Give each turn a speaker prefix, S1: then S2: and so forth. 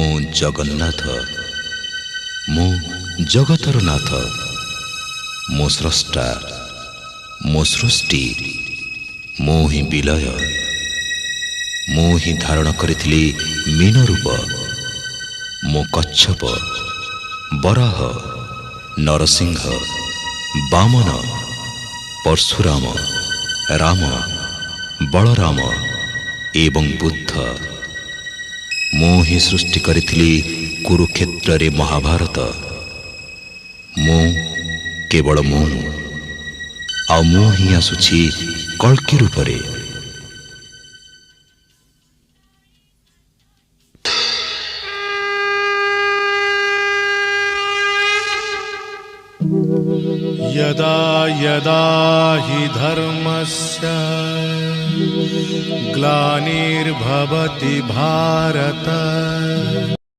S1: मो जगन्नाथ मो जगतर नाथ मो स्रष्टा मो सृष्टि मो ही विलय मो ही धारण करिथिली मीन रूप मो कच्छप बराह नरसिंह वामन परशुराम राम बलराम एवं बुद्ध मो ही सृष्टि करिथिली कुरुक्षेत्र रे महाभारत मो केवल मो आ मो ही आसुछि कल्कि रूपरे।
S2: यदा यदा हि धर्मस्य ग्लानिर्भवति भारत